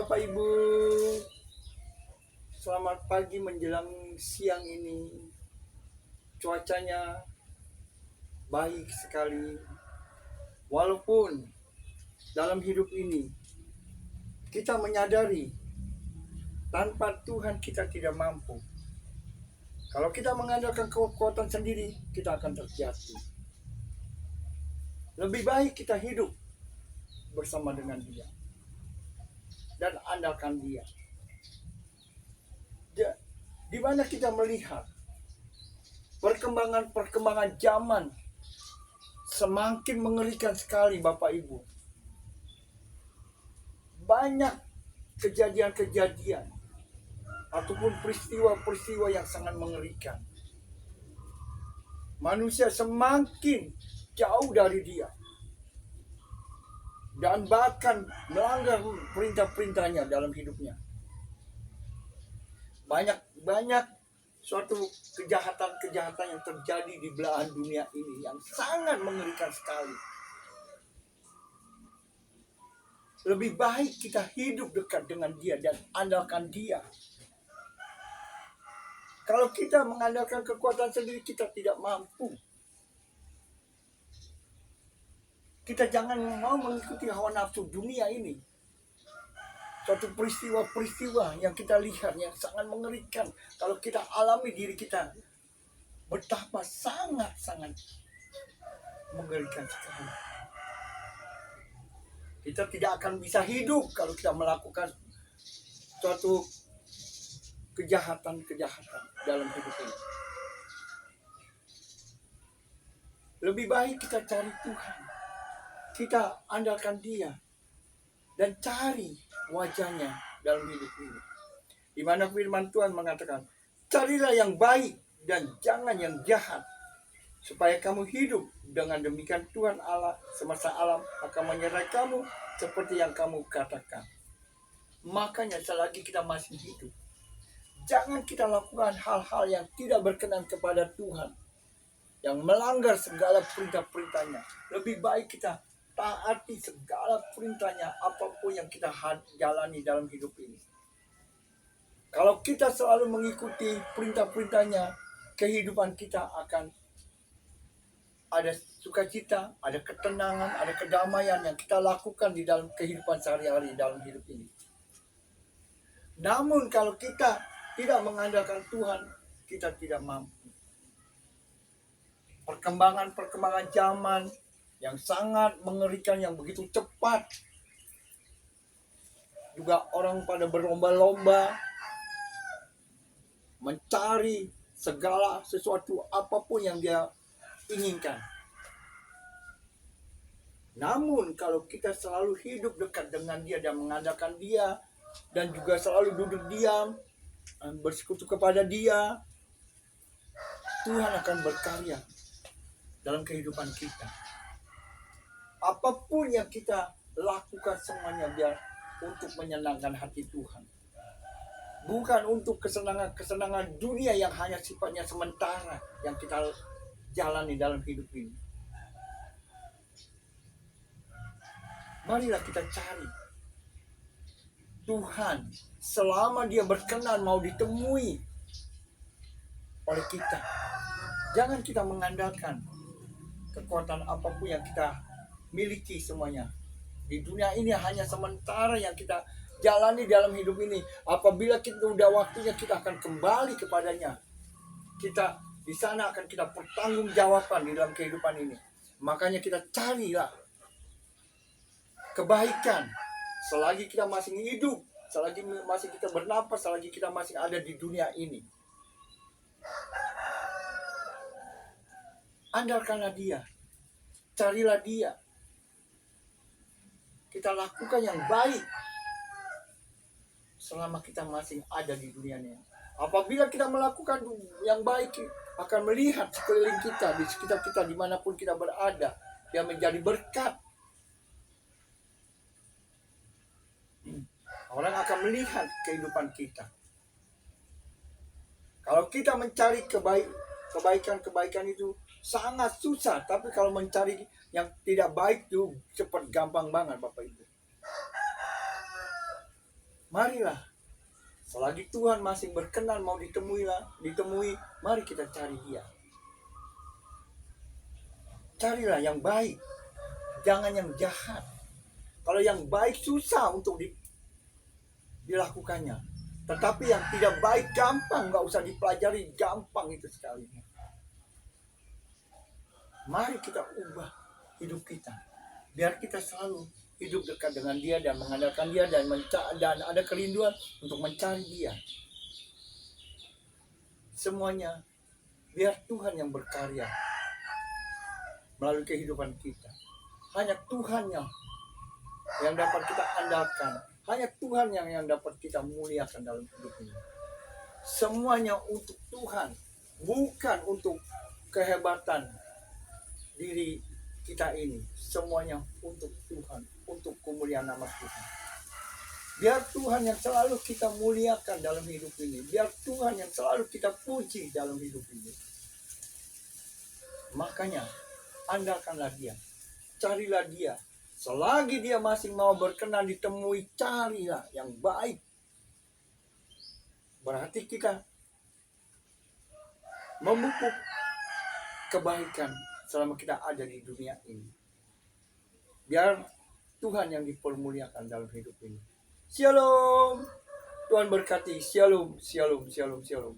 Bapak Ibu, selamat pagi menjelang siang ini. Cuacanya baik sekali. Walaupun dalam hidup ini kita menyadari tanpa Tuhan kita tidak mampu. Kalau kita mengandalkan kekuatan sendiri, kita akan terjatuh. Lebih baik kita hidup bersama dengan Dia dan andalkan Dia. Di mana kita melihat perkembangan zaman semakin mengerikan sekali, Bapak Ibu. Banyak kejadian-kejadian ataupun peristiwa-peristiwa yang sangat mengerikan. Manusia semakin jauh dari Dia dan bahkan melanggar perintah-perintahnya dalam hidupnya. Banyak suatu kejahatan-kejahatan yang terjadi di belahan dunia ini yang sangat mengerikan sekali. Lebih baik kita hidup dekat dengan Dia dan andalkan Dia. Kalau kita mengandalkan kekuatan sendiri, kita tidak mampu. Kita jangan mau mengikuti hawa nafsu dunia ini. Suatu peristiwa-peristiwa yang kita lihat yang sangat mengerikan. Kalau kita alami diri kita, betapa sangat-sangat mengerikan sekali. Kita tidak akan bisa hidup kalau kita melakukan suatu kejahatan-kejahatan dalam hidup ini. Lebih baik kita cari Tuhan. Kita andalkan Dia dan cari wajahnya dalam hidup ini. Di mana firman Tuhan mengatakan, carilah yang baik dan jangan yang jahat, supaya kamu hidup. Dengan demikian Tuhan Allah semesta alam akan menyertai kamu seperti yang kamu katakan. Makanya selagi kita masih hidup, jangan kita lakukan hal-hal yang tidak berkenan kepada Tuhan, yang melanggar segala perintah-perintahnya. Lebih baik kita taati segala perintahnya apapun yang kita jalani dalam hidup ini. Kalau kita selalu mengikuti perintah-perintahnya, kehidupan kita akan ada sukacita, ada ketenangan, ada kedamaian yang kita lakukan di dalam kehidupan sehari-hari dalam hidup ini. Namun kalau kita tidak mengandalkan Tuhan, kita tidak mampu. Perkembangan zaman yang sangat mengerikan, yang begitu cepat. Juga orang pada berlomba-lomba mencari segala sesuatu apapun yang dia inginkan. Namun kalau kita selalu hidup dekat dengan Dia dan mengandalkan Dia, dan juga selalu duduk diam, bersekutu kepada Dia, Tuhan akan berkarya dalam kehidupan kita. Apapun yang kita lakukan semuanya biar untuk menyenangkan hati Tuhan. Bukan untuk kesenangan dunia yang hanya sifatnya sementara yang kita jalani dalam hidup ini. Marilah kita cari Tuhan selama Dia berkenan mau ditemui oleh kita. Jangan kita mengandalkan kekuatan apapun yang kita miliki semuanya. Di dunia ini hanya sementara yang kita jalani dalam hidup ini. Apabila kita udah waktunya, kita akan kembali kepadanya. Kita di sana akan kita pertanggungjawabkan di dalam kehidupan ini. Makanya kita carilah kebaikan selagi kita masih hidup, selagi masih kita bernapas, selagi kita masih ada di dunia ini. Andalkanlah Dia, carilah Dia. Kita lakukan yang baik selama kita masih ada di dunia ini. Apabila kita melakukan yang baik, akan melihat sekeliling kita, di sekitar kita, dimanapun kita berada, yang menjadi berkat. Orang akan melihat kehidupan kita. Kalau kita mencari kebaikan itu sangat susah, tapi kalau mencari yang tidak baik itu cepat gampang banget, Bapak Ibu. Marilah, selagi Tuhan masih berkenan mau ditemui, mari kita cari Dia. Carilah yang baik, jangan yang jahat. Kalau yang baik susah untuk dilakukannya, tetapi yang tidak baik gampang, nggak usah dipelajari, gampang itu sekali. Mari kita ubah hidup kita, biar kita selalu hidup dekat dengan Dia dan mengandalkan Dia dan ada kerinduan untuk mencari Dia. Semuanya biar Tuhan yang berkarya melalui kehidupan kita. Hanya Tuhan yang dapat kita andalkan. Hanya Tuhan yang dapat kita muliakan dalam hidup ini. Semuanya untuk Tuhan, bukan untuk kehebatan diri kita ini. Semuanya untuk Tuhan, untuk kemuliaan nama Tuhan. Biar Tuhan yang selalu kita muliakan dalam hidup ini. Biar Tuhan yang selalu kita puji dalam hidup ini. Makanya andalkanlah Dia, carilah Dia. Selagi Dia masih mau berkenan ditemui, carilah yang baik. Berarti kita memupuk kebaikan selama kita ada di dunia ini. Biar Tuhan yang dipermuliakan dalam hidup ini. Shalom. Tuhan berkati. Shalom, shalom, shalom, shalom.